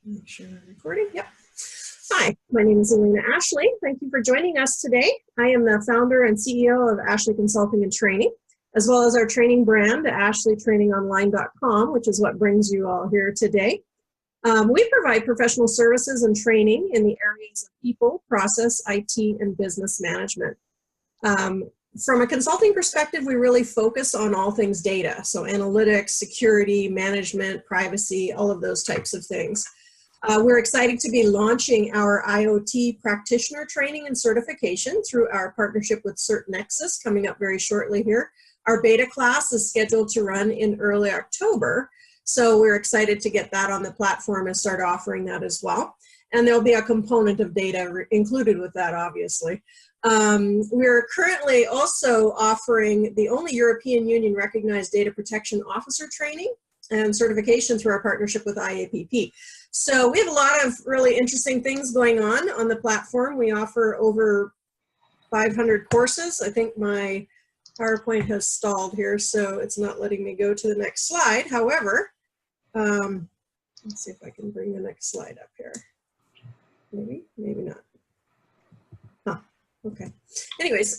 Make sure I'm recording. Yep. Hi, my name is Elena Ashley. Thank you for joining us today. I am the founder and CEO of Ashley Consulting and Training, as well as our training brand, ashleytrainingonline.com, which is what brings you all here today. We provide professional services and training in the areas of people, process, IT, and business management. From a consulting perspective, we really focus on all things data, so analytics, security, management, privacy, all of those types of things. We're excited to be launching our IoT practitioner training and certification through our partnership with CertNexus coming up very shortly here. Our beta class is scheduled to run in early October, so we're excited to get that on the platform and start offering that as well. And there'll be a component of data included with that, obviously. We're currently also offering the only European Union recognized data protection officer training and certification through our partnership with IAPP. So we have a lot of really interesting things going on the platform. We offer over 500 courses. I think my PowerPoint has stalled here, so it's not letting me go to the next slide. However, let's see if I can bring the next slide up here. Maybe, maybe not. Huh, okay. Anyways,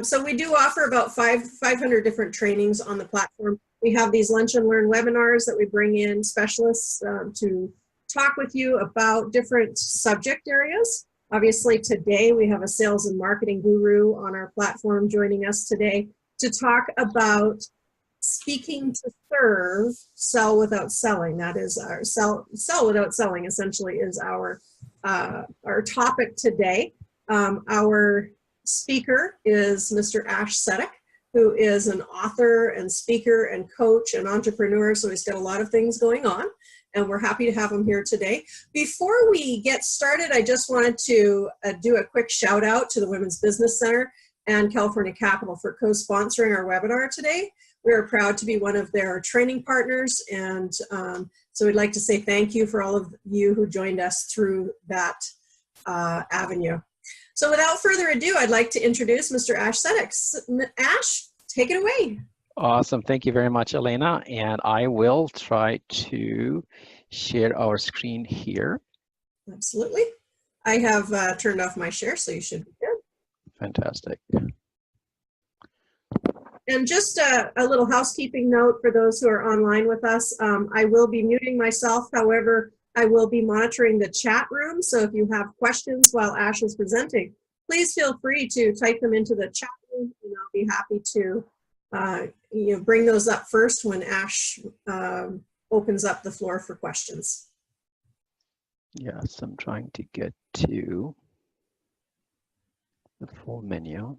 so we do offer about 500 different trainings on the platform. We have these lunch and learn webinars that we bring in specialists to talk with you about different subject areas. Obviously today we have a sales and marketing guru on our platform joining us today to talk about speaking to serve, sell without selling. That is our sell without selling essentially is our topic today. Our speaker is Mr. Ash Seddeek, who is an author and speaker and coach and entrepreneur, so he's got a lot of things going on, and we're happy to have him here today. Before we get started, I just wanted to do a quick shout out to the Women's Business Center and California Capital for co-sponsoring our webinar today. We are proud to be one of their training partners, and so we'd like to say thank you for all of you who joined us through that avenue. So without further ado, I'd like to introduce Mr. Ash Seddeek. Ash, take it away. Awesome. Thank you very much, Elena. And I will try to share our screen here. Absolutely. I have turned off my share, so you should be good. Fantastic. And just a little housekeeping note for those who are online with us. I will be muting myself. However, I will be monitoring the chat room. So if you have questions while Ash is presenting, please feel free to type them into the chat room, and I'll be happy to bring those up first when Ash opens up the floor for questions. Yes, I'm trying to get to the full menu.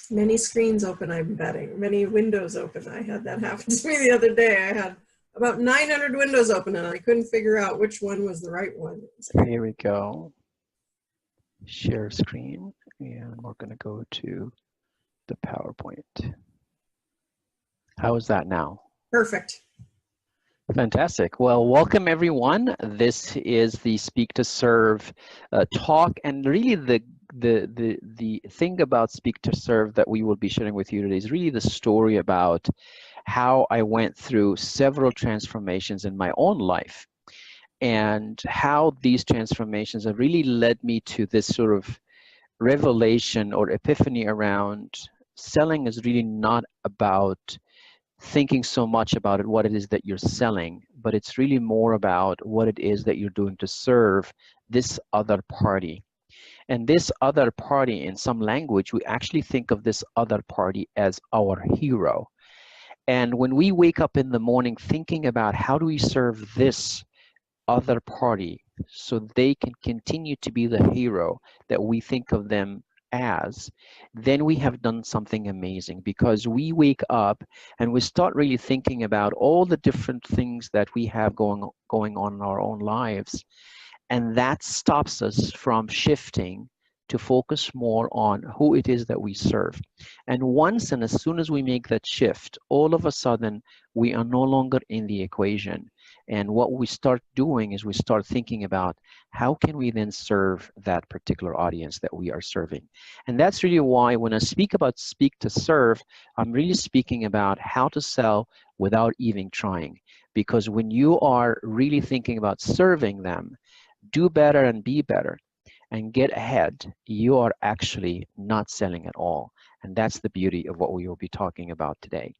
Many screens open, I'm betting. Many windows open. I had that happen to me the other day. I had about 900 windows open and I couldn't figure out which one was the right one. Here we go. Share screen, and we're going to go to the PowerPoint. How is that now? Perfect. Fantastic. Well, welcome everyone. This is the Speak to Serve talk, and really the thing about Speak to Serve that we will be sharing with you today is really the story about how I went through several transformations in my own life, and how these transformations have really led me to this sort of revelation or epiphany around selling is really not about thinking so much about what it is that you're selling, but it's really more about what it is that you're doing to serve this other party. And this other party, in some language, we actually think of this other party as our hero. And when we wake up in the morning thinking about how do we serve this other party so they can continue to be the hero that we think of them as, then we have done something amazing, because we wake up and we start really thinking about all the different things that we have going on in our own lives. And that stops us from shifting to focus more on who it is that we serve. And once and as soon as we make that shift, all of a sudden we are no longer in the equation. And what we start doing is we start thinking about how can we then serve that particular audience that we are serving. And that's really why when I speak about Speak to Serve, I'm really speaking about how to sell without even trying. because when you are really thinking about serving them, do better and be better and get ahead, you are actually not selling at all. And that's the beauty of what we will be talking about today.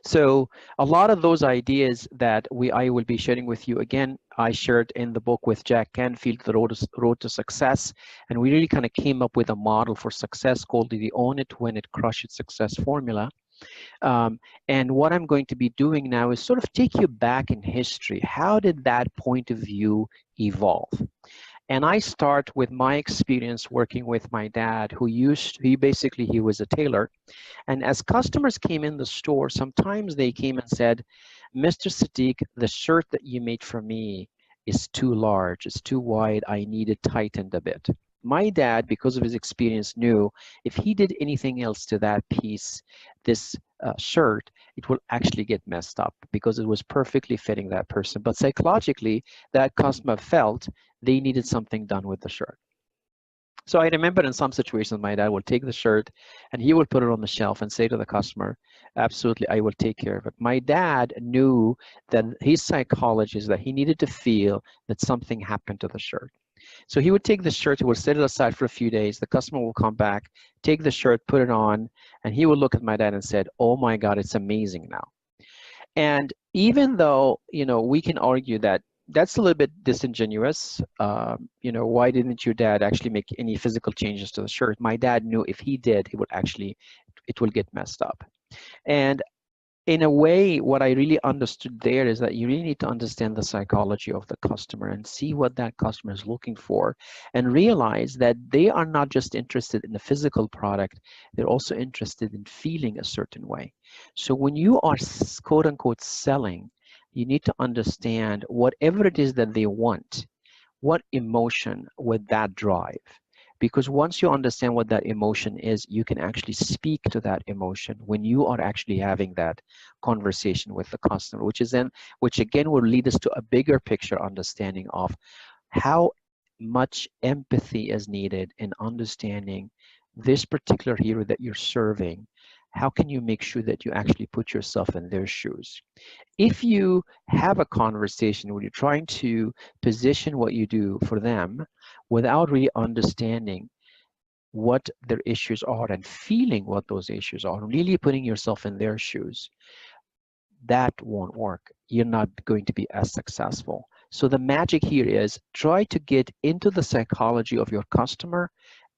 So a lot of those ideas that I will be sharing with you, again, I shared in the book with Jack Canfield, The Road to Success, and we really kind of came up with a model for success called the Own It, Win It, Crush It Success Formula. And what I'm going to be doing now is sort of take you back in history. How did that point of view evolve? And I start with my experience working with my dad, he was a tailor. And as customers came in the store, sometimes they came and said, Mr. Seddeek, the shirt that you made for me is too large, it's too wide, I need it tightened a bit. My dad, because of his experience, knew if he did anything else to that piece, this shirt, it will actually get messed up because it was perfectly fitting that person. But psychologically, that customer felt they needed something done with the shirt. So I remember in some situations, my dad will take the shirt and he will put it on the shelf and say to the customer, absolutely, I will take care of it. My dad knew that his psychology is that he needed to feel that something happened to the shirt. So he would take the shirt, he would set it aside for a few days. The customer will come back, take the shirt, put it on, and he would look at my dad and said, oh my God, it's amazing now. And even though, we can argue that that's a little bit disingenuous. Why didn't your dad actually make any physical changes to the shirt? My dad knew if he did, it will get messed up. And in a way, what I really understood there is that you really need to understand the psychology of the customer and see what that customer is looking for and realize that they are not just interested in the physical product, they're also interested in feeling a certain way. So when you are quote unquote selling, you need to understand whatever it is that they want, what emotion would that drive? Because once you understand what that emotion is, you can actually speak to that emotion when you are actually having that conversation with the customer, which again will lead us to a bigger picture understanding of how much empathy is needed in understanding this particular hero that you're serving. How can you make sure that you actually put yourself in their shoes? If you have a conversation where you're trying to position what you do for them without really understanding what their issues are and feeling what those issues are, really putting yourself in their shoes, that won't work. You're not going to be as successful. So the magic here is try to get into the psychology of your customer,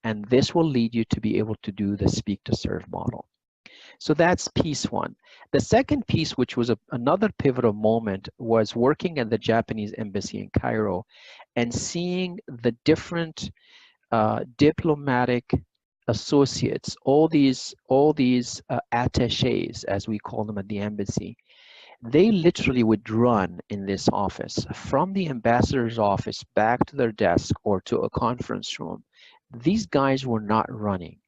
and this will lead you to be able to do the speak to serve model. So that's piece one. The second piece, which was another pivotal moment, was working at the Japanese embassy in Cairo and seeing the different diplomatic associates, all these attaches, as we call them at the embassy. They literally would run in this office from the ambassador's office back to their desk or to a conference room. These guys were not running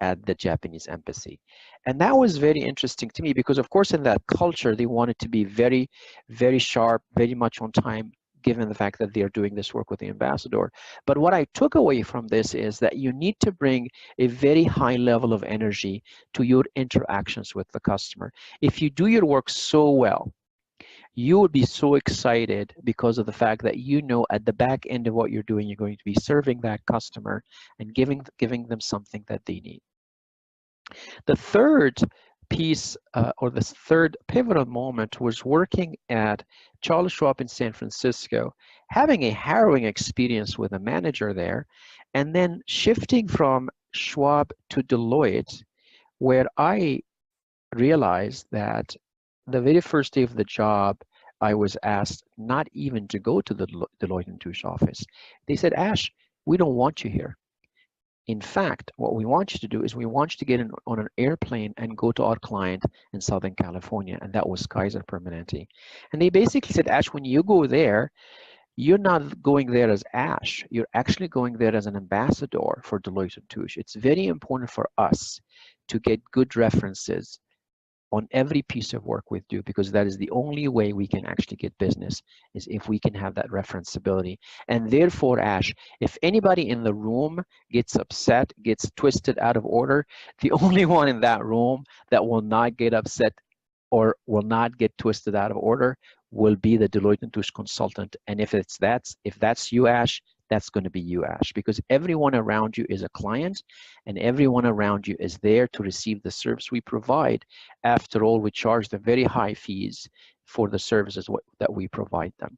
at the Japanese embassy. And that was very interesting to me because, of course, in that culture, they wanted to be very, very sharp, very much on time, given the fact that they are doing this work with the ambassador. But what I took away from this is that you need to bring a very high level of energy to your interactions with the customer. If you do your work so well, you would be so excited because of the fact that at the back end of what you're doing, you're going to be serving that customer and giving them something that they need. The third piece or the third pivotal moment was working at Charles Schwab in San Francisco, having a harrowing experience with a manager there, and then shifting from Schwab to Deloitte, where I realized that the very first day of the job, I was asked not even to go to the Deloitte & Touche office. They said, Ash, we don't want you here. In fact, what we want you to do is we want you to get on an airplane and go to our client in Southern California, and that was Kaiser Permanente. And they basically said, Ash, when you go there, you're not going there as Ash. You're actually going there as an ambassador for Deloitte & Touche. It's very important for us to get good references on every piece of work we do, because that is the only way we can actually get business, is if we can have that referenceability. And therefore, Ash, if anybody in the room gets upset, gets twisted out of order, the only one in that room that will not get upset or will not get twisted out of order will be the Deloitte & Touche consultant. And if that's you, Ash, that's going to be you, Ash, because everyone around you is a client and everyone around you is there to receive the service we provide. After all, we charge them very high fees for the services that we provide them.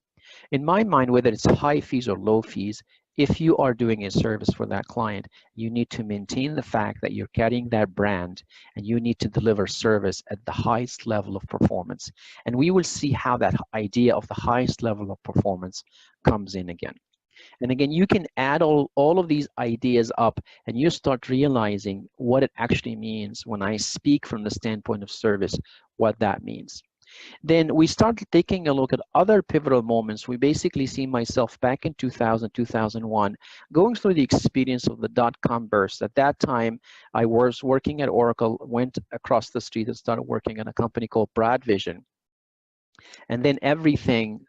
In my mind, whether it's high fees or low fees, if you are doing a service for that client, you need to maintain the fact that you're carrying that brand and you need to deliver service at the highest level of performance. And we will see how that idea of the highest level of performance comes in again. And again, you can add all of these ideas up and you start realizing what it actually means when I speak from the standpoint of service, what that means. Then we started taking a look at other pivotal moments. We basically see myself back in 2000, 2001, going through the experience of the dot-com burst. At that time, I was working at Oracle, went across the street and started working at a company called Bradvision. And then everything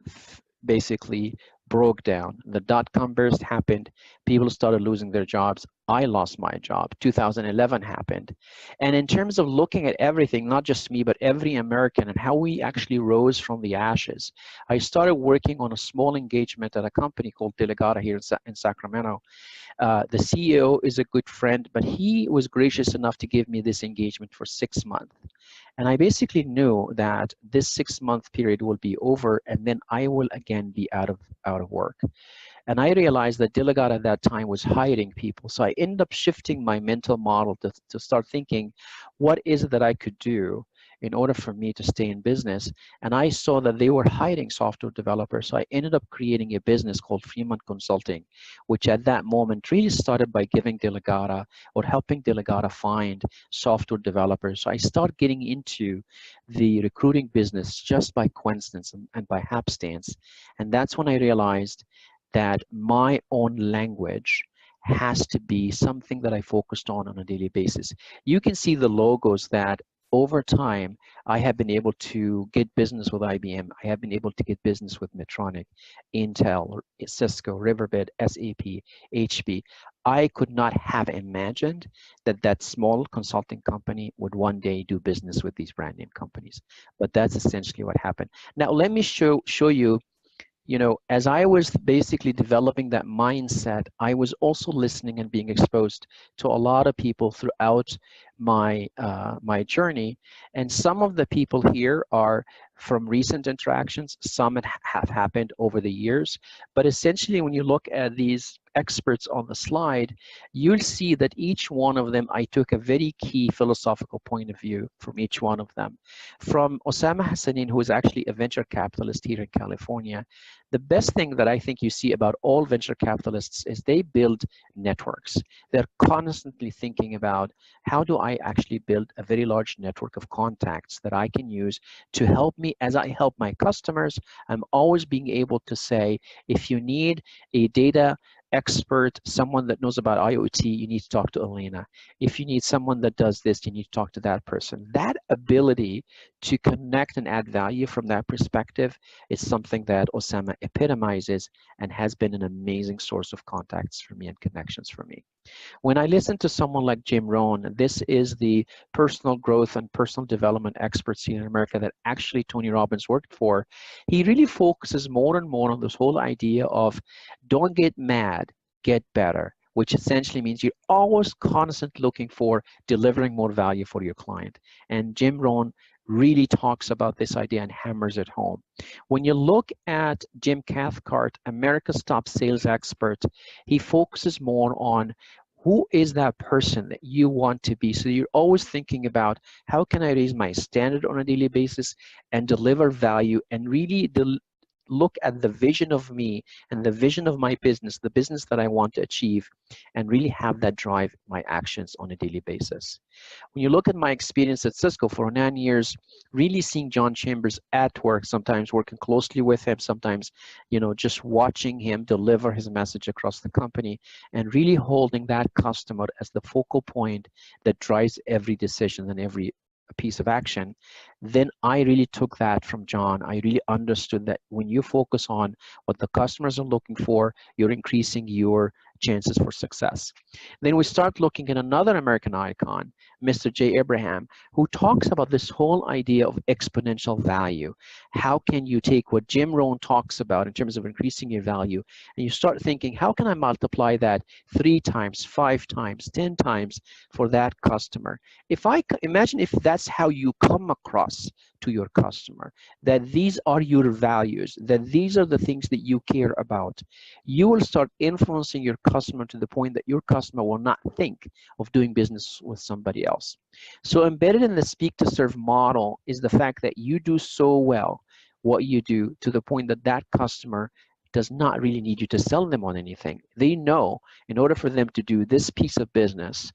basically broke down. The dot-com burst happened. People started losing their jobs. I lost my job. 2011 happened. And in terms of looking at everything, not just me, but every American and how we actually rose from the ashes, I started working on a small engagement at a company called Delegata here in Sacramento. The CEO is a good friend, but he was gracious enough to give me this engagement for 6 months. And I basically knew that this 6-month period will be over and then I will again be out of work. And I realized that Delegata at that time was hiring people. So I ended up shifting my mental model to start thinking, what is it that I could do in order for me to stay in business? And I saw that they were hiring software developers. So I ended up creating a business called Fremont Consulting, which at that moment really started by giving Delegata or helping Delegata find software developers. So I started getting into the recruiting business just by coincidence and by hapstance. And that's when I realized that my own language has to be something that I focused on a daily basis. You can see the logos that over time I have been able to get business with IBM. I have been able to get business with Medtronic, Intel, Cisco, Riverbed, SAP, HP. I could not have imagined that that small consulting company would one day do business with these brand name companies. But that's essentially what happened. Now let me show you, as I was basically developing that mindset, I was also listening and being exposed to a lot of people throughout my journey. And some of the people here are from recent interactions. Some have happened over the years. But essentially, when you look at these experts on the slide, you'll see that each one of them, I took a very key philosophical point of view from each one of them. From Osama Hassanin, who is actually a venture capitalist here in California, the best thing that I think you see about all venture capitalists is they build networks. They're constantly thinking about, how do I actually build a very large network of contacts that I can use to help me as I help my customers? I'm always being able to say, if you need a data expert, someone that knows about IoT, you need to talk to Elena. If you need someone that does this, you need to talk to that person. That ability to connect and add value from that perspective is something that Osama epitomizes and has been an amazing source of contacts for me and connections for me. When I listen to someone like Jim Rohn, this is the personal growth and personal development experts here in America that actually Tony Robbins worked for. He really focuses more and more on this whole idea of don't get mad, get better, which essentially means you're always constantly looking for delivering more value for your client. And Jim Rohn really talks about this idea and hammers it home. When you look at Jim Cathcart, America's top sales expert, he focuses more on who is that person that you want to be. So you're always thinking about, how can I raise my standard on a daily basis and deliver value and really look at the vision of me and the vision of my business, the business that I want to achieve, and really have that drive my actions on a daily basis. When you look at my experience at Cisco for 9 years, really seeing John Chambers at work, sometimes working closely with him, sometimes, just watching him deliver his message across the company, and really holding that customer as the focal point that drives every decision and every piece of action, then I really took that from John. I really understood that when you focus on what the customers are looking for, you're increasing your chances for success. Then we start looking at another American icon, Mr. J. Abraham, who talks about this whole idea of exponential value. How can you take what Jim Rohn talks about in terms of increasing your value, and you start thinking, how can I multiply that 3 times, 5 times, 10 times for that customer? If I imagine if that's how you come across to your customer, that these are your values, that these are the things that you care about, you will start influencing your customer to the point that your customer will not think of doing business with somebody else. So embedded in the speak to serve model is the fact that you do so well what you do to the point that that customer does not really need you to sell them on anything. They know in order for them to do this piece of business,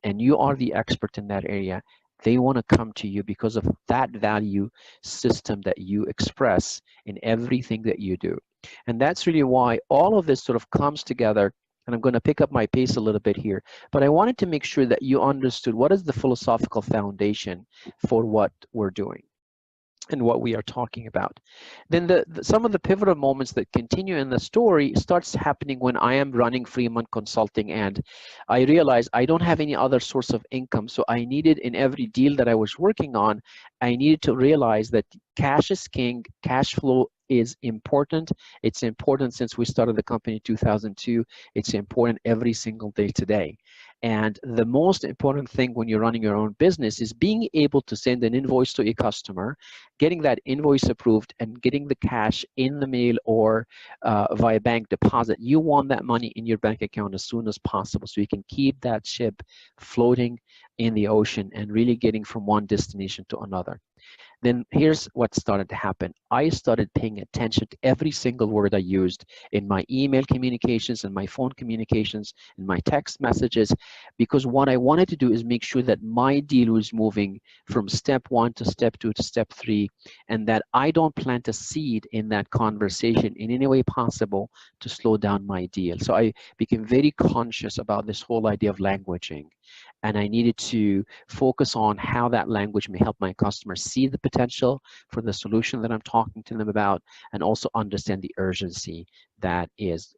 and you are the expert in that area, they want to come to you because of that value system that you express in everything that you do. And that's really why all of this sort of comes together. And I'm going to pick up my pace a little bit here, but I wanted to make sure that you understood what is the philosophical foundation for what we're doing and what we are talking about. Then some of the pivotal moments that continue in the story starts happening when I am running Fremont Consulting, and I realize I don't have any other source of income. So I needed, in every deal that I was working on, I needed to realize that cash is king, cash flow is important. It's important since we started the company in 2002. It's important every single day today. And the most important thing when you're running your own business is being able to send an invoice to a customer, getting that invoice approved, and getting the cash in the mail or via bank deposit. You want that money in your bank account as soon as possible so you can keep that ship floating in the ocean and really getting from one destination to another. Then here's what started to happen. I started paying attention to every single word I used in my email communications and my phone communications and my text messages, because what I wanted to do is make sure that my deal was moving from step 1 to step 2 to step 3, and that I don't plant a seed in that conversation in any way possible to slow down my deal. So I became very conscious about this whole idea of languaging. And I needed to focus on how that language may help my customers see the potential for the solution that I'm talking to them about, and also understand the urgency that is,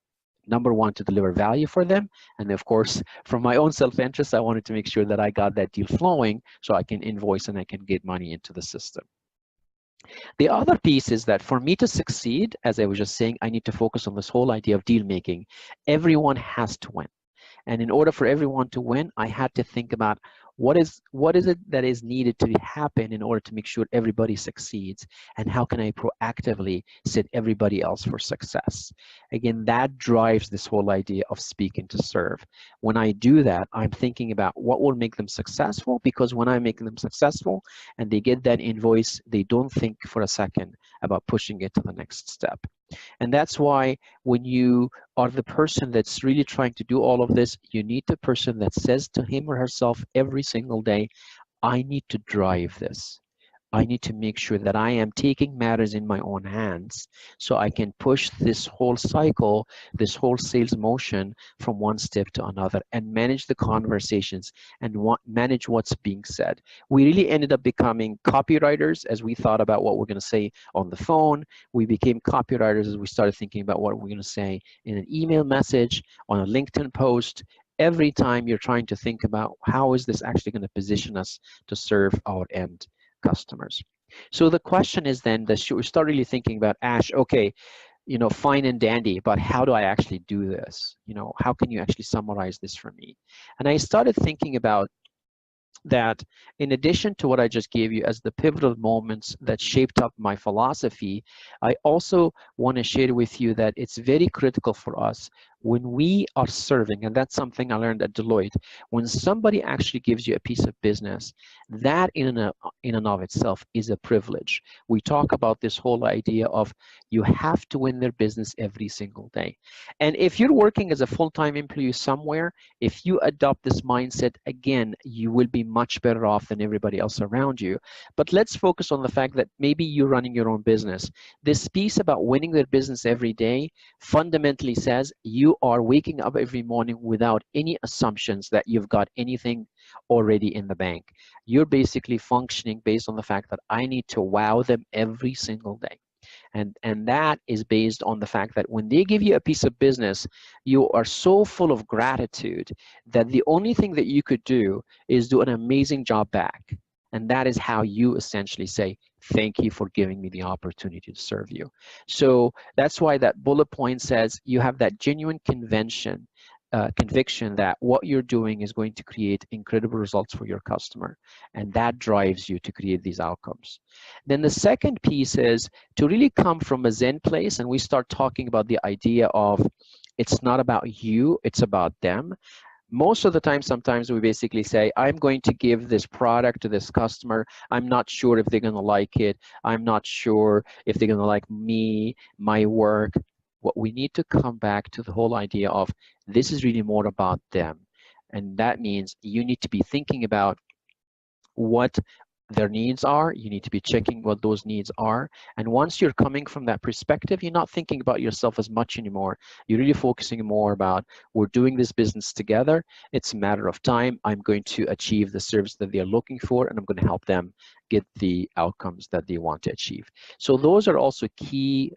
number one, to deliver value for them. And of course, from my own self-interest, I wanted to make sure that I got that deal flowing so I can invoice and I can get money into the system. The other piece is that for me to succeed, as I was just saying, I need to focus on this whole idea of deal making. Everyone has to win. And in order for everyone to win, I had to think about what is it that is needed to happen in order to make sure everybody succeeds, and how can I proactively set everybody else for success. Again, that drives this whole idea of speaking to serve. When I do that, I'm thinking about what will make them successful, because when I'm making them successful and they get that invoice, they don't think for a second about pushing it to the next step. And that's why when you are the person that's really trying to do all of this, you need the person that says to him or herself every single day, I need to drive this. I need to make sure that I am taking matters in my own hands so I can push this whole cycle, this whole sales motion from one step to another, and manage the conversations and manage what's being said. We really ended up becoming copywriters as we thought about what we're going to say on the phone. We became copywriters as we started thinking about what we're going to say in an email message, on a LinkedIn post. Every time you're trying to think about how is this actually going to position us to serve our end customers. So the question is then that we start really thinking about, Ash, okay, fine and dandy, but how do I actually do this? How can you actually summarize this for me? And I started thinking about that in addition to what I just gave you as the pivotal moments that shaped up my philosophy, I also want to share with you that it's very critical for us when we are serving, and that's something I learned at Deloitte, when somebody actually gives you a piece of business, that in and of itself is a privilege. We talk about this whole idea of you have to win their business every single day. And if you're working as a full-time employee somewhere, if you adopt this mindset, again, you will be much better off than everybody else around you. But let's focus on the fact that maybe you're running your own business. This piece about winning their business every day fundamentally says you are waking up every morning without any assumptions that you've got anything already in the bank. You're basically functioning based on the fact that I need to wow them every single day. And that is based on the fact that when they give you a piece of business, you are so full of gratitude that the only thing that you could do is do an amazing job back. And that is how you essentially say, thank you for giving me the opportunity to serve you. So that's why that bullet point says you have that genuine conviction that what you're doing is going to create incredible results for your customer. And that drives you to create these outcomes. Then the second piece is to really come from a Zen place, and we start talking about the idea of it's not about you, it's about them. Most of the time, sometimes we basically say, I'm going to give this product to this customer. I'm not sure if they're going to like it. I'm not sure if they're going to like me, my work. What we need to come back to the whole idea of this is really more about them. And that means you need to be thinking about what their needs are. You need to be checking what those needs are. And once you're coming from that perspective, you're not thinking about yourself as much anymore. You're really focusing more about, we're doing this business together. It's a matter of time. I'm going to achieve the service that they're looking for, and I'm going to help them get the outcomes that they want to achieve. So those are also key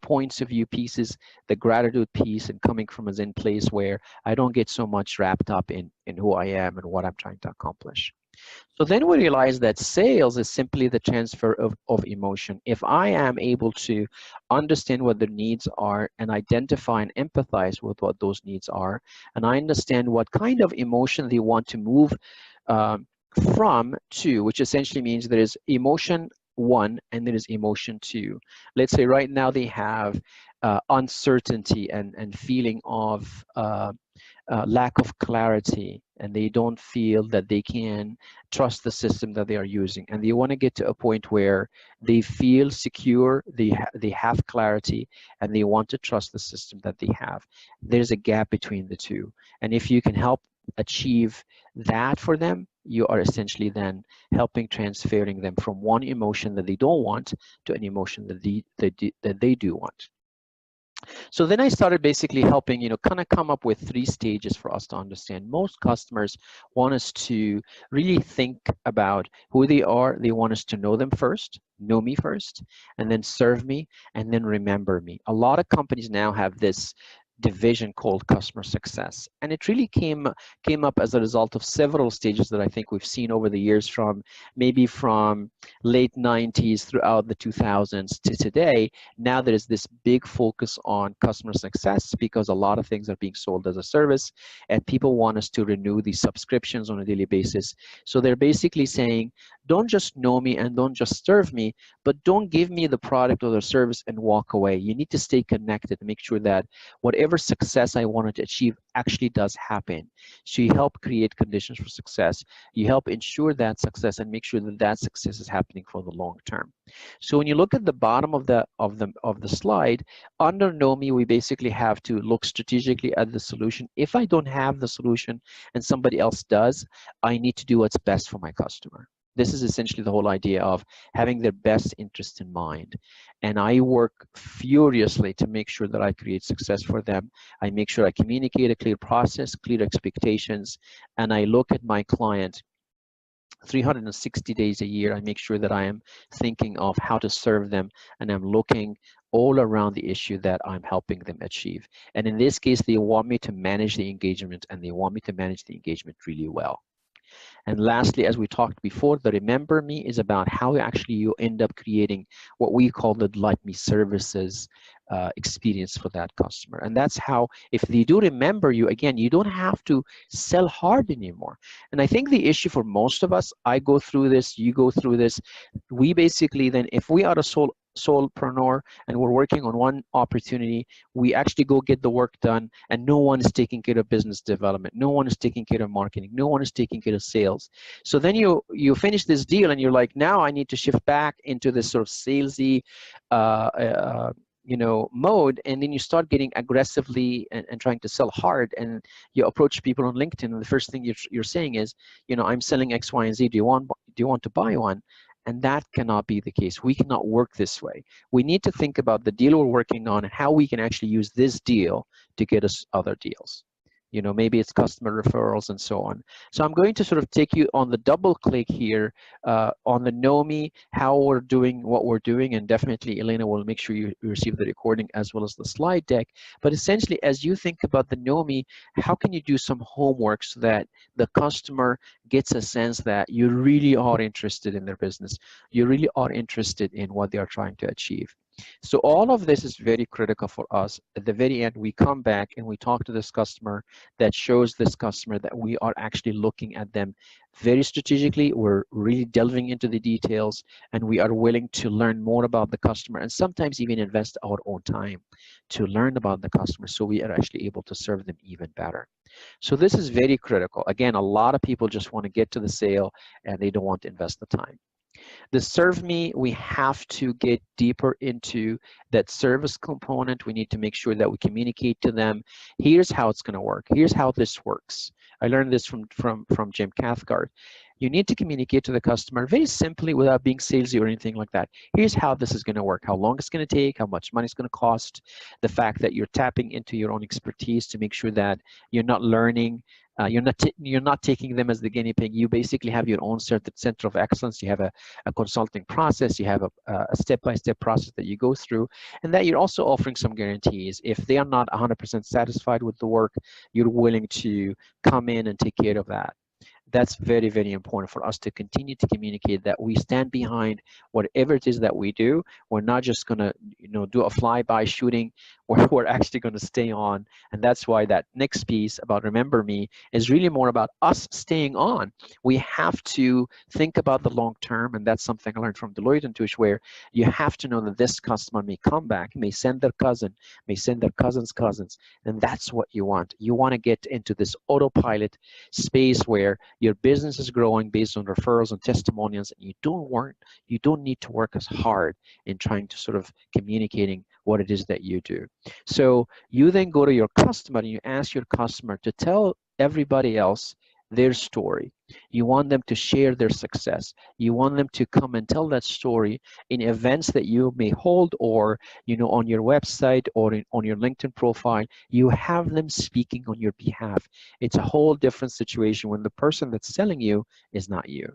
points of view pieces, the gratitude piece, and coming from a Zen place where I don't get so much wrapped up in who I am and what I'm trying to accomplish. So then we realize that sales is simply the transfer of emotion. If I am able to understand what their needs are and identify and empathize with what those needs are, and I understand what kind of emotion they want to move from to, which essentially means there is emotion one and there is emotion two. Let's say right now they have uncertainty and feeling of lack of clarity, and they don't feel that they can trust the system that they are using, and they want to get to a point where they feel secure, they have clarity, and they want to trust the system that they have. There's a gap between the two, and if you can help achieve that for them, you are essentially then helping transferring them from one emotion that they don't want to an emotion that they do want. So then I started basically helping, kind of come up with 3 stages for us to understand. Most customers want us to really think about who they are. They want us to know them first, know me first, and then serve me, and then remember me. A lot of companies now have this division called customer success, and it really came up as a result of several stages that I think we've seen over the years, from late 90s throughout the 2000s to today. Now there is this big focus on customer success because a lot of things are being sold as a service, and people want us to renew these subscriptions on a daily basis. So they're basically saying, don't just know me and don't just serve me, but don't give me the product or the service and walk away. You need to stay connected and make sure that whatever success I wanted to achieve actually does happen. So you help create conditions for success. You help ensure that success and make sure that that success is happening for the long term. So when you look at the bottom of the slide, under know me, we basically have to look strategically at the solution. If I don't have the solution and somebody else does, I need to do what's best for my customer. This is essentially the whole idea of having their best interest in mind. And I work furiously to make sure that I create success for them. I make sure I communicate a clear process, clear expectations, and I look at my client 360 days a year. I make sure that I am thinking of how to serve them, and I'm looking all around the issue that I'm helping them achieve. And in this case, they want me to manage the engagement, and they want me to manage the engagement really well. And lastly, as we talked before, the remember me is about how actually you end up creating what we call the delight me services experience for that customer. And that's how, if they do remember you, again, you don't have to sell hard anymore. And I think the issue for most of us, I go through this, you go through this, we basically then, if we are a solopreneur and we're working on one opportunity, we actually go get the work done, and no one is taking care of business development, no one is taking care of marketing, no one is taking care of sales. So then you finish this deal and you're like, now I need to shift back into this sort of salesy mode, and then you start getting aggressively and trying to sell hard, and you approach people on LinkedIn, and the first thing you're saying is, I'm selling X, Y, and Z. Do you want to buy one? And that cannot be the case. We cannot work this way. We need to think about the deal we're working on and how we can actually use this deal to get us other deals. You know, maybe it's customer referrals and so on. So I'm going to sort of take you on the double click here on the Know Me, how we're doing what we're doing, and definitely Elena will make sure you receive the recording as well as the slide deck. But essentially, as you think about the Know Me, how can you do some homework so that the customer gets a sense that you really are interested in their business, you really are interested in what they are trying to achieve. So all of this is very critical for us. At the very end, we come back and we talk to this customer. That shows this customer that we are actually looking at them very strategically. We're really delving into the details, and we are willing to learn more about the customer, and sometimes even invest our own time to learn about the customer so we are actually able to serve them even better. So this is very critical. Again, a lot of people just want to get to the sale and they don't want to invest the time. The serve me, we have to get deeper into that service component. We need to make sure that we communicate to them. Here's how it's going to work. Here's how this works. I learned this from Jim Cathcart. You need to communicate to the customer very simply without being salesy or anything like that. Here's how this is going to work, how long it's going to take, how much money it's going to cost, the fact that you're tapping into your own expertise to make sure that you're not learning you're not taking them as the guinea pig. You basically have your own center of excellence. You have a consulting process. You have a step-by-step process that you go through, and that you're also offering some guarantees. If they are not 100% satisfied with the work, you're willing to come in and take care of that. That's very, very important for us to continue to communicate that we stand behind whatever it is that we do. We're not just going to, do a fly-by shooting. We're actually going to stay on. And that's why that next piece about Remember Me is really more about us staying on. We have to think about the long term, and that's something I learned from Deloitte and Touche, where you have to know that this customer may come back, may send their cousin, may send their cousin's cousins, and that's what you want. You want to get into this autopilot space where your business is growing based on referrals and testimonials, and you don't need to work as hard in trying to sort of communicating what it is that you do. So you then go to your customer and you ask your customer to tell everybody else their story. You want them to share their success. You want them to come and tell that story in events that you may hold, or on your website or on your LinkedIn profile. You have them speaking on your behalf. It's a whole different situation when the person that's selling you is not you.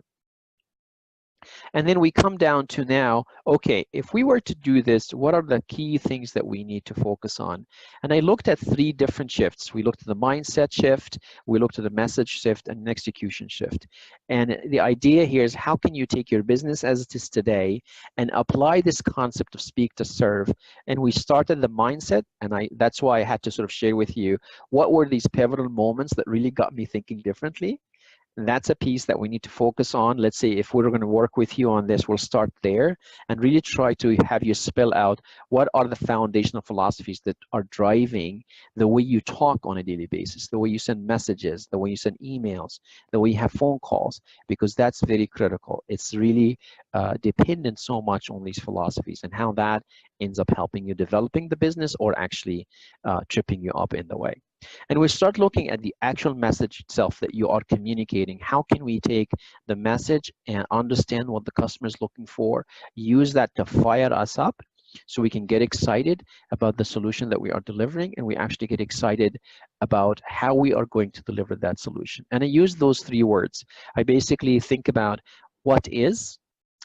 And then we come down to now, okay, if we were to do this, what are the key things that we need to focus on? And I looked at 3 different shifts. We looked at the mindset shift, we looked at the message shift, and an execution shift. And the idea here is, how can you take your business as it is today and apply this concept of speak to serve? And we started the mindset, and that's why I had to sort of share with you what were these pivotal moments that really got me thinking differently. That's a piece that we need to focus on. Let's say if we're going to work with you on this, we'll start there and really try to have you spell out what are the foundational philosophies that are driving the way you talk on a daily basis, the way you send messages, the way you send emails, the way you have phone calls, because that's very critical. It's really dependent so much on these philosophies and how that ends up helping you developing the business or actually tripping you up in the way. And we start looking at the actual message itself that you are communicating. How can we take the message and understand what the customer is looking for, use that to fire us up so we can get excited about the solution that we are delivering, and we actually get excited about how we are going to deliver that solution. And I use those 3 words. I basically think about what is,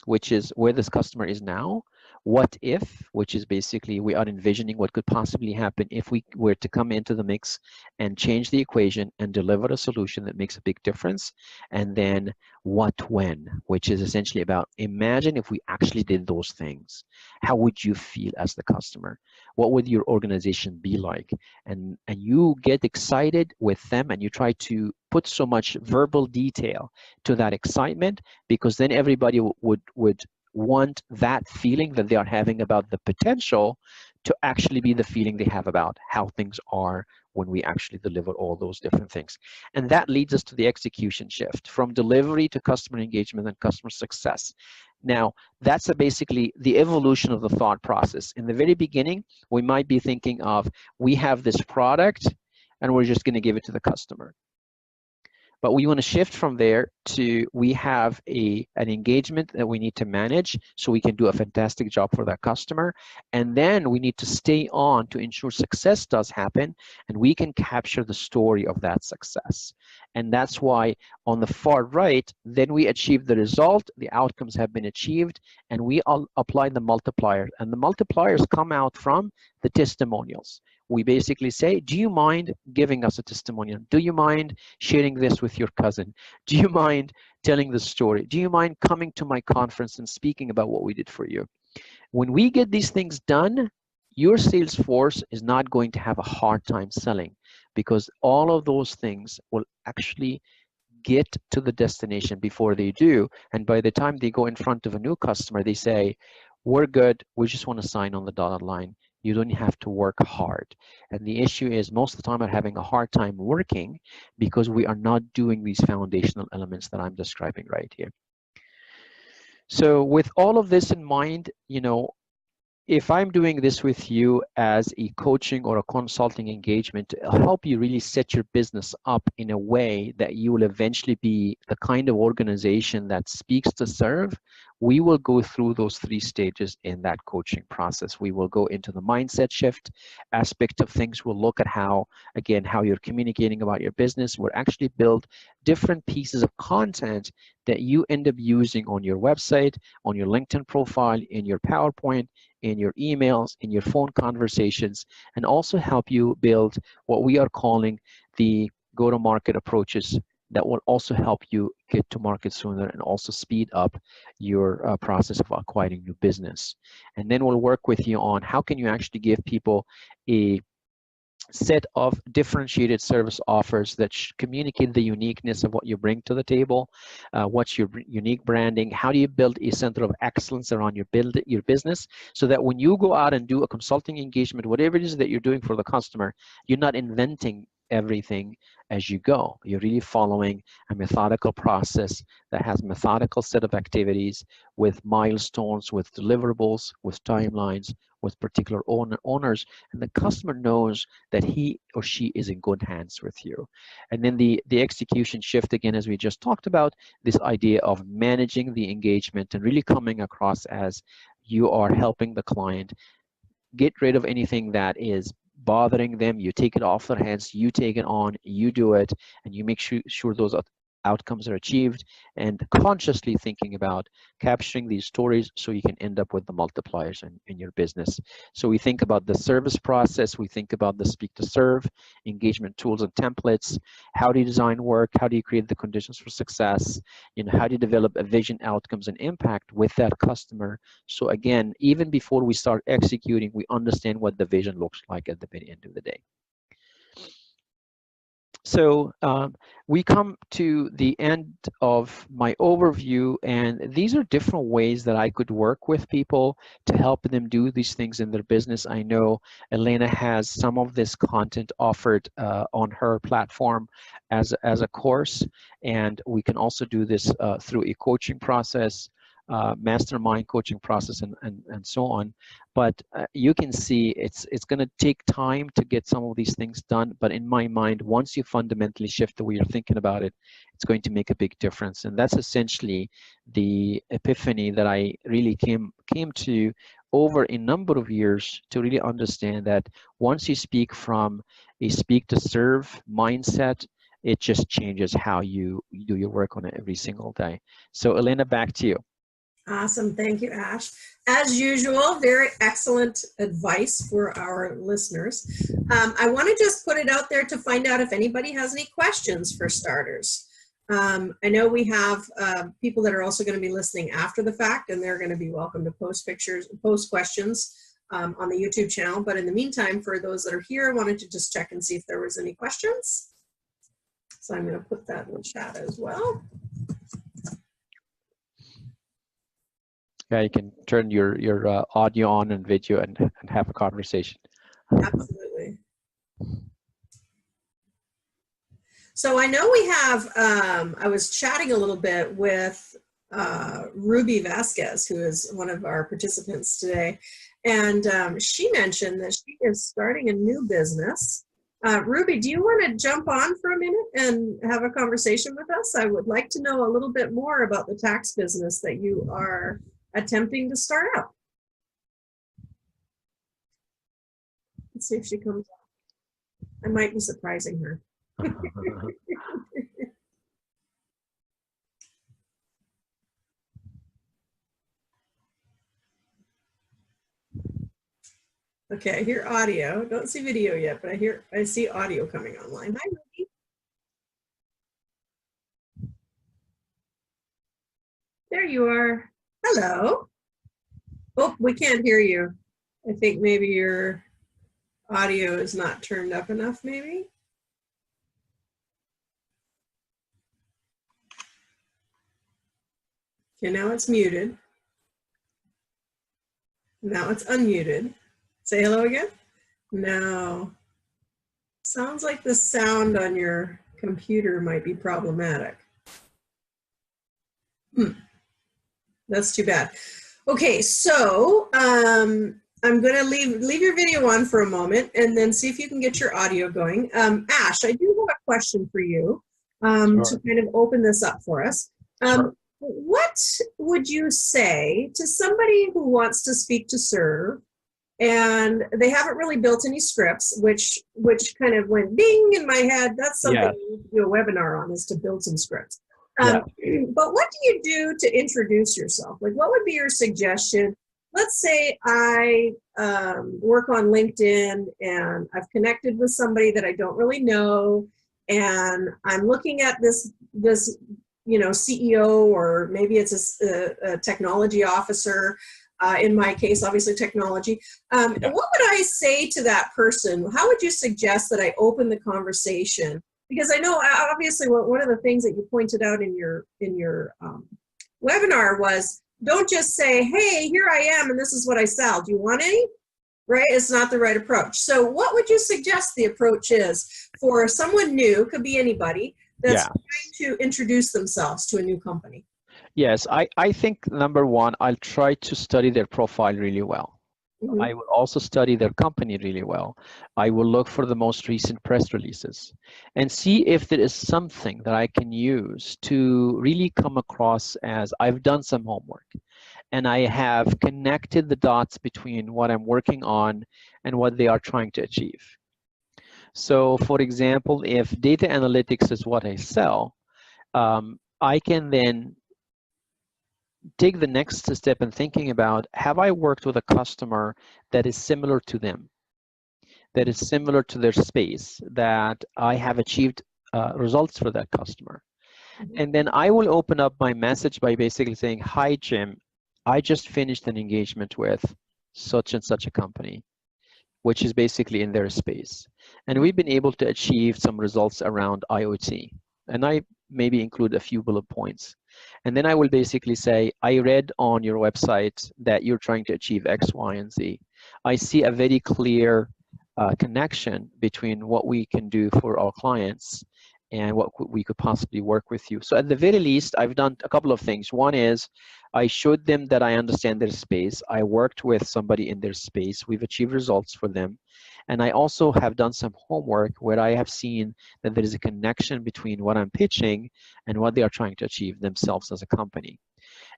which is where this customer is now. What if, which is basically we are envisioning what could possibly happen if we were to come into the mix and change the equation and deliver a solution that makes a big difference. And then what when, which is essentially about, imagine if we actually did those things. How would you feel as the customer? What would your organization be like? And you get excited with them, and you try to put so much verbal detail to that excitement, because then everybody would want that feeling that they are having about the potential to actually be the feeling they have about how things are when we actually deliver all those different things. And that leads us to the execution shift from delivery to customer engagement and customer success. Now, that's basically the evolution of the thought process. In the very beginning, we might be thinking of, we have this product and we're just going to give it to the customer. But we want to shift from there to we have an engagement that we need to manage so we can do a fantastic job for that customer. And then we need to stay on to ensure success does happen and we can capture the story of that success. And that's why on the far right, then we achieve the result, the outcomes have been achieved, and we all apply the multiplier. And the multipliers come out from the testimonials. We basically say, do you mind giving us a testimonial? Do you mind sharing this with your cousin? Do you mind telling the story? Do you mind coming to my conference and speaking about what we did for you? When we get these things done, your sales force is not going to have a hard time selling, because all of those things will actually get to the destination before they do. And by the time they go in front of a new customer, they say, we're good, we just want to sign on the dotted line. You don't have to work hard. And the issue is most of the time we're having a hard time working because we are not doing these foundational elements that I'm describing right here. So with all of this in mind, you know, if I'm doing this with you as a coaching or a consulting engagement to help you really set your business up in a way that you will eventually be the kind of organization that speaks to serve, we will go through those 3 stages in that coaching process. We will go into the mindset shift aspect of things. We'll look at how, again, how you're communicating about your business. We'll actually build different pieces of content that you end up using on your website, on your LinkedIn profile, in your PowerPoint, in your emails, in your phone conversations, and also help you build what we are calling the go-to-market approaches that will also help you get to market sooner and also speed up your process of acquiring new business. And then we'll work with you on how can you actually give people a set of differentiated service offers that communicate the uniqueness of what you bring to the table, what's your unique branding, how do you build a center of excellence around your business so that when you go out and do a consulting engagement, whatever it is that you're doing for the customer, you're not inventing everything as you go. You're really following a methodical process that has a methodical set of activities with milestones, with deliverables, with timelines, with particular owners, and the customer knows that he or she is in good hands with you. And then the execution shift, again, as we just talked about, this idea of managing the engagement and really coming across as you are helping the client get rid of anything that is bothering them. You take it off their hands, you take it on, you do it, and you make sure those outcomes are achieved, and consciously thinking about capturing these stories so you can end up with the multipliers in your business. So we think about the service process, we think about the speak to serve, engagement tools and templates, how do you design work, how do you create the conditions for success, you know, how do you develop a vision, outcomes, and impact with that customer. So again, even before we start executing, we understand what the vision looks like at the very end of the day. So we come to the end of my overview, and these are different ways that I could work with people to help them do these things in their business. I know Elena has some of this content offered on her platform as a course, and we can also do this through a coaching process, mastermind coaching process, and so on. But you can see it's going to take time to get some of these things done. But in my mind, once you fundamentally shift the way you're thinking about it, it's going to make a big difference. And that's essentially the epiphany that I really came to over a number of years, to really understand that once you speak from a speak to serve mindset, it just changes how you do your work on it every single day. So Elena, back to you. Awesome. Thank you, Ash. As usual, very excellent advice for our listeners. I want to just put it out there to find out if anybody has any questions for starters. I know we have people that are also going to be listening after the fact, and they're going to be welcome to post questions on the YouTube channel. But in the meantime, for those that are here, I wanted to just check and see if there was any questions. So I'm going to put that in the chat as well. Yeah, you can turn your audio on and video and have a conversation. Absolutely. So I know we have, I was chatting a little bit with Ruby Vasquez, who is one of our participants today. And she mentioned that she is starting a new business Ruby, do you want to jump on for a minute and have a conversation with us? I would like to know a little bit more about the tax business that you are attempting to start up. Let's see if she comes on. I might be surprising her. Okay, I hear audio. Don't see video yet, but I see audio coming online. Hi, Ruby. There you are. Hello. Oh, we can't hear you. I think maybe your audio is not turned up enough, maybe. Okay, now it's muted. Now it's unmuted. Say hello again. No. Sounds like the sound on your computer might be problematic. That's too bad. Okay, so I'm going to leave your video on for a moment and then see if you can get your audio going. Ash, I do have a question for you to kind of open this up for us. Sure. What would you say to somebody who wants to speak to Serve and they haven't really built any scripts, which kind of went ding in my head? That's something you need to do a webinar on, is to build some scripts. But what do you do to introduce yourself? Like, what would be your suggestion? Let's say I work on LinkedIn and I've connected with somebody that I don't really know, and I'm looking at this CEO, or maybe it's a technology officer. In my case, obviously technology. What would I say to that person? How would you suggest that I open the conversation? Because I know, obviously, one of the things that you pointed out in your webinar was, don't just say, hey, here I am, and this is what I sell. Do you want any? Right? It's not the right approach. So what would you suggest the approach is for someone new, could be anybody, that's trying to introduce themselves to a new company? Yes, I think number one, I'll try to study their profile really well. I will also study their company really well. I will look for the most recent press releases and see if there is something that I can use to really come across as I've done some homework and I have connected the dots between what I'm working on and what they are trying to achieve. So for example, if data analytics is what I sell, I can then take the next step in thinking about, have I worked with a customer that is similar to them, that is similar to their space, that I have achieved results for that customer? And then I will open up my message by basically saying, hi, Jim, I just finished an engagement with such and such a company, which is basically in their space. And we've been able to achieve some results around IoT. And I maybe include a few bullet points. And then I will basically say, I read on your website that you're trying to achieve X, Y, and Z. I see a very clear connection between what we can do for our clients and what we could possibly work with you. So at the very least, I've done a couple of things. One is I showed them that I understand their space. I worked with somebody in their space. We've achieved results for them. And I also have done some homework where I have seen that there is a connection between what I'm pitching and what they are trying to achieve themselves as a company.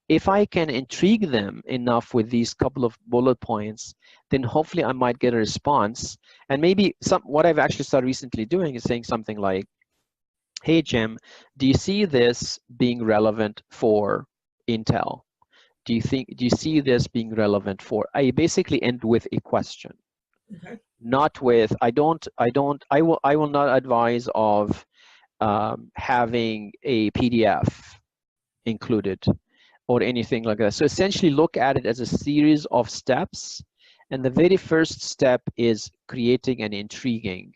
If I can intrigue them enough with these couple of bullet points, then hopefully I might get a response. And maybe what I've actually started recently doing is saying something like, hey, Jim, do you see this being relevant for Intel? Do you see this being relevant for? I basically end with a question. Okay. Not with, I will not advise of having a PDF included or anything like that. So essentially look at it as a series of steps. And the very first step is creating an intrigue in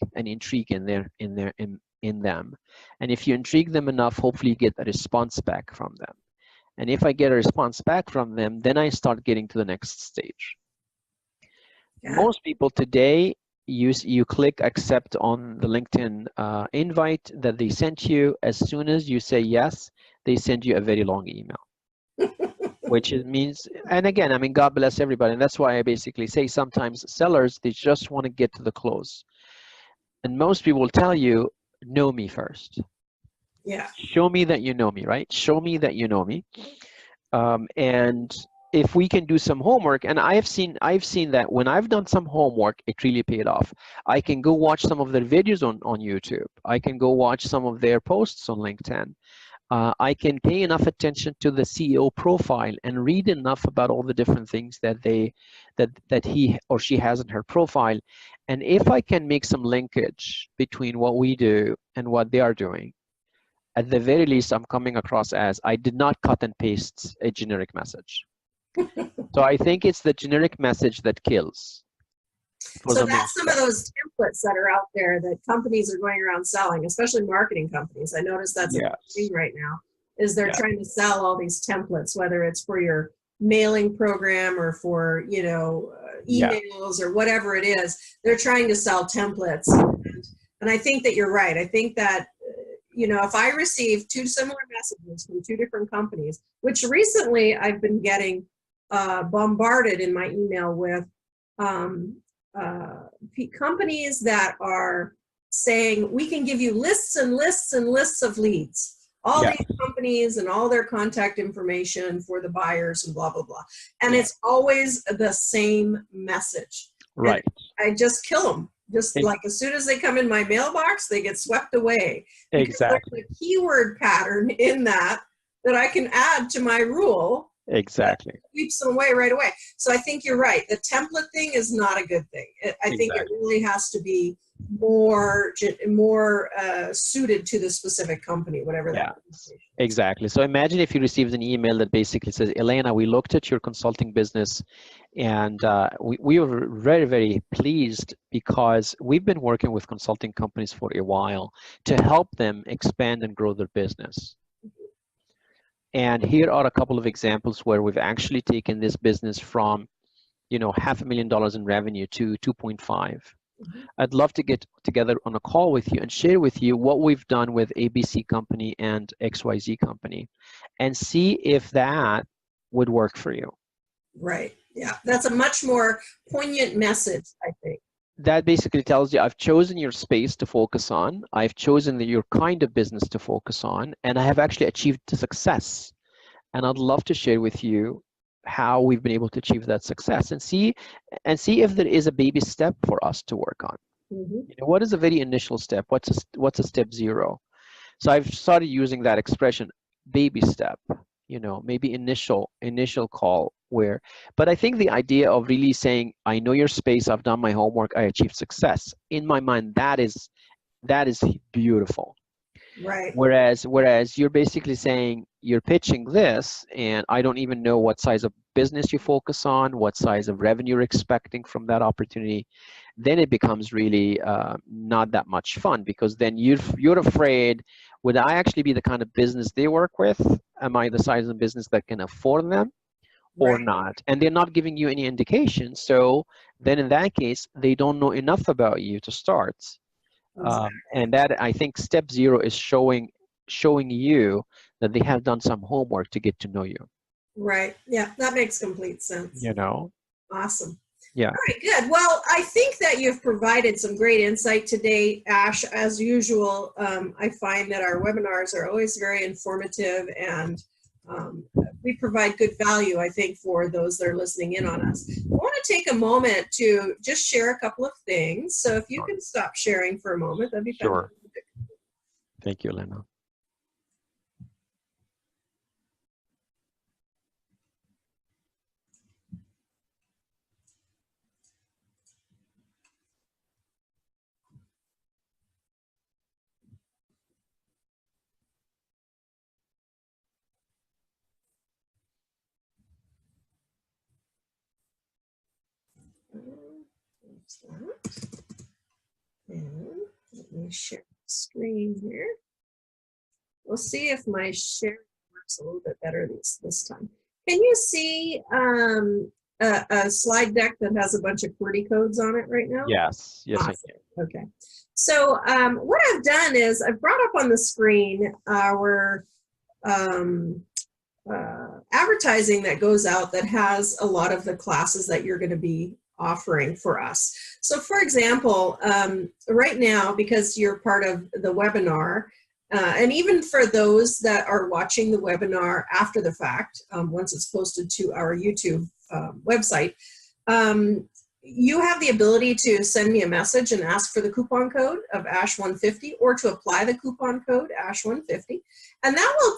them. And if you intrigue them enough, hopefully you get a response back from them. And if I get a response back from them, then I start getting to the next stage. Yeah. Most people today, you click accept on the LinkedIn invite that they sent you. As soon as you say yes, they send you a very long email. Which means, and again, I mean, God bless everybody. And that's why I basically say sometimes sellers, they just want to get to the close. And most people will tell you, know me first. Yeah. Show me that you know me, right? Show me that you know me. And if we can do some homework, and I've seen that when I've done some homework, it really paid off. I can go watch some of their videos on YouTube. I can go watch some of their posts on LinkedIn. I can pay enough attention to the CEO profile and read enough about all the different things that that he or she has in her profile. And if I can make some linkage between what we do and what they are doing, at the very least, I'm coming across as I did not cut and paste a generic message. So I think it's the generic message that kills for So the that's most some of part. those templates that are out there that companies are going around selling, especially marketing companies. I notice that's a big Yes. thing right now, is they're Yeah. trying to sell all these templates, whether it's for your mailing program or for, Yeah. emails or whatever it is. They're trying to sell templates. And I think that you're right. I think that, if I receive two similar messages from two different companies, which recently I've been getting bombarded in my email with, um, companies that are saying we can give you lists and lists and lists of leads, all Yeah. these companies and all their contact information for the buyers and blah blah blah, and Yeah. it's always the same message. And Right. I just kill them, just Ex- like as soon as they come in my mailbox they get swept away, because Exactly. there's a keyword pattern in that I can add to my rule that Exactly. sweeps them away right away. So I think you're right. The template thing is not a good thing. I think it Exactly. really has to be more suited to the specific company, whatever that Yeah. presentation is. Exactly. So imagine if you received an email that basically says, Elena, we looked at your consulting business and we were very, very pleased because we've been working with consulting companies for a while to help them expand and grow their business. And here are a couple of examples where we've actually taken this business from, $500,000 in revenue to 2.5. I'd love to get together on a call with you and share with you what we've done with ABC company and XYZ company and see if that would work for you. Right. Yeah. That's a much more poignant message, I think. That basically tells you I've chosen your space to focus on, I've chosen your kind of business to focus on, and I have actually achieved success. And I'd love to share with you how we've been able to achieve that success and see if there is a baby step for us to work on. Mm-hmm. What is a very initial step? What's a step zero? So I've started using that expression, baby step, maybe initial call where, but I think the idea of really saying, I know your space, I've done my homework, I achieved success. In my mind, that is beautiful. Right. Whereas you're basically saying you're pitching this, and I don't even know what size of business you focus on, what size of revenue you're expecting from that opportunity, then it becomes really not that much fun, because then you're afraid, would I actually be the kind of business they work with? Am I the size of business that can afford them or Right. not? And they're not giving you any indication. So then in that case, they don't know enough about you to start. Exactly. And that, I think, step zero is showing you that they have done some homework to get to know you. Right. Yeah. That makes complete sense. You know? Awesome. Yeah. All right, good. Well, I think that you've provided some great insight today, Ash. As usual, I find that our webinars are always very informative, and we provide good value, I think, for those that are listening in on us. I want to take a moment to just share a couple of things. So if you Sure. can stop sharing for a moment, that'd be Sure. fantastic. Thank you, Elena. There's that. And let me share the screen here. We'll see if my share works a little bit better this time. Can you see a slide deck that has a bunch of QWERTY codes on it right now? Yes. Yes, Awesome. I can. Okay. So what I've done is I've brought up on the screen our advertising that goes out that has a lot of the classes that you're going to be offering for us. So for example, right now, because you're part of the webinar, and even for those that are watching the webinar after the fact, once it's posted to our YouTube website, you have the ability to send me a message and ask for the coupon code of ASH150, or to apply the coupon code ASH150. And that will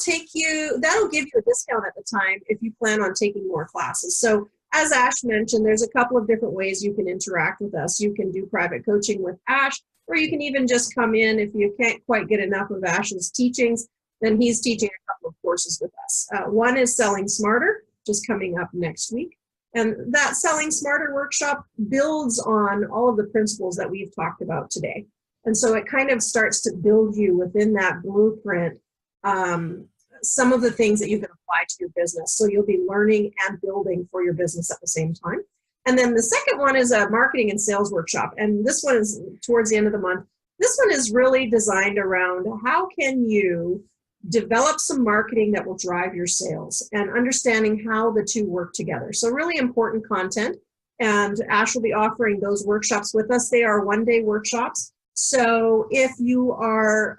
that'll give you a discount at the time if you plan on taking more classes. So as Ash mentioned, there's a couple of different ways you can interact with us. You can do private coaching with Ash, or you can even just come in if you can't quite get enough of Ash's teachings. Then he's teaching a couple of courses with us. One is Selling Smarter, just coming up next week. And that Selling Smarter workshop builds on all of the principles that we've talked about today. And so it kind of starts to build you within that blueprint some of the things that you can apply to your business. So you'll be learning and building for your business at the same time. And then the second one is a marketing and sales workshop. And this one is towards the end of the month. This one is really designed around how can you develop some marketing that will drive your sales and understanding how the two work together. So really important content. And Ash will be offering those workshops with us. They are one-day workshops. So if you are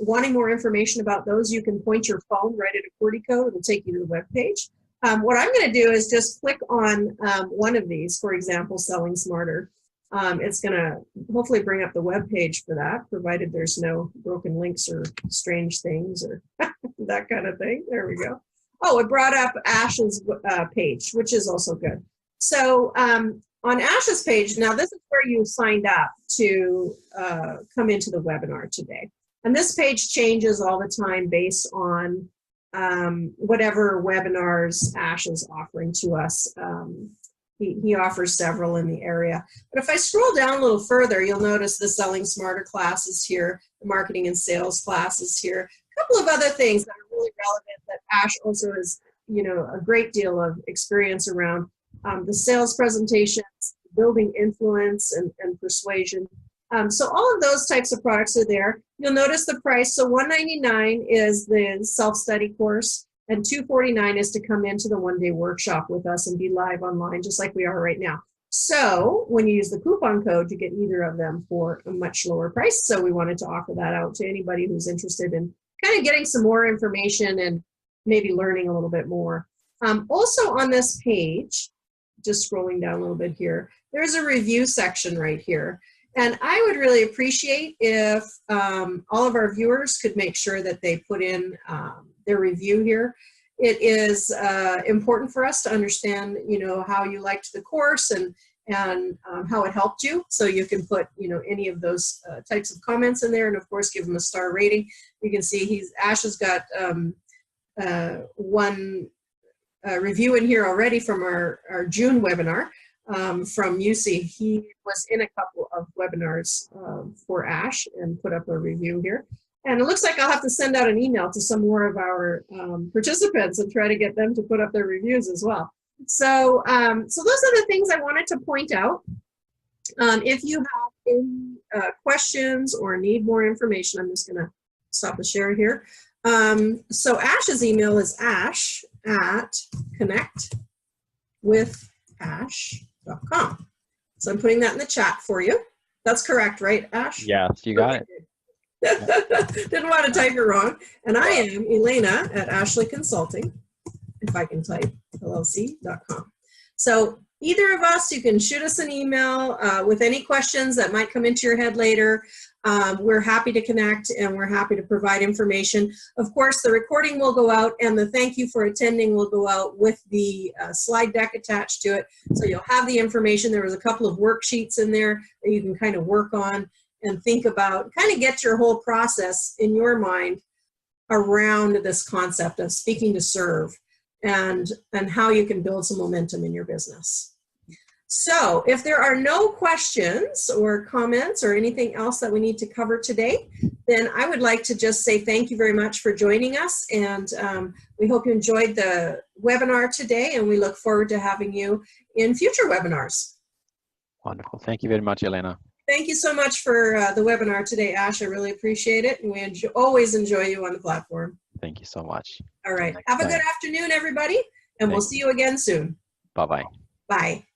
wanting more information about those, you can point your phone right at a QWERTY code. It'll take you to the webpage. What I'm going to do is just click on one of these, for example, Selling Smarter. It's going to hopefully bring up the web page for that, provided there's no broken links or strange things or that kind of thing. There we go. Oh, it brought up Ash's page, which is also good. So on Ash's page, now this is where you signed up to come into the webinar today. And this page changes all the time based on whatever webinars Ash is offering to us. He offers several in the area. But if I scroll down a little further, you'll notice the Selling Smarter classes here, the marketing and sales classes here, a couple of other things that are really relevant that Ash also has, a great deal of experience around. The sales presentations, building influence and persuasion. So all of those types of products are there. You'll notice the price. So $199 is the self-study course, and $249 is to come into the one-day workshop with us and be live online, just like we are right now. So when you use the coupon code, you get either of them for a much lower price. So we wanted to offer that out to anybody who's interested in kind of getting some more information and maybe learning a little bit more. Also on this page, just scrolling down a little bit here, there's a review section right here. And I would really appreciate if all of our viewers could make sure that they put in their review here. It is important for us to understand, how you liked the course and how it helped you. So you can put, any of those types of comments in there, and of course give them a star rating. You can see Ash has got one review in here already from our June webinar from UC. He was in a couple of webinars for Ash and put up a review here. And it looks like I'll have to send out an email to some more of our participants and try to get them to put up their reviews as well. So, so those are the things I wanted to point out. If you have any questions or need more information, I'm just going to stop the share here. So Ash's email is ash@connectwithash.com. So I'm putting that in the chat for you. That's correct, right, Ash? Yes, you got it. Didn't want to type it wrong. And I am Elena at Ashley Consulting, if I can type, LLC.com. So either of us, you can shoot us an email with any questions that might come into your head later. We're happy to connect and we're happy to provide information. Of course, the recording will go out and the thank you for attending will go out with the slide deck attached to it. So you'll have the information. There was a couple of worksheets in there that you can kind of work on and think about, kind of get your whole process in your mind around this concept of speaking to serve and how you can build some momentum in your business. So if there are no questions or comments or anything else that we need to cover today, then I would like to just say thank you very much for joining us. And we hope you enjoyed the webinar today, and we look forward to having you in future webinars. Wonderful. Thank you very much, Elena. Thank you so much for the webinar today, Ash. I really appreciate it. And we always enjoy you on the platform. Thank you so much. All right. Have a good afternoon, everybody. And we'll see you again soon. Bye-bye. Bye.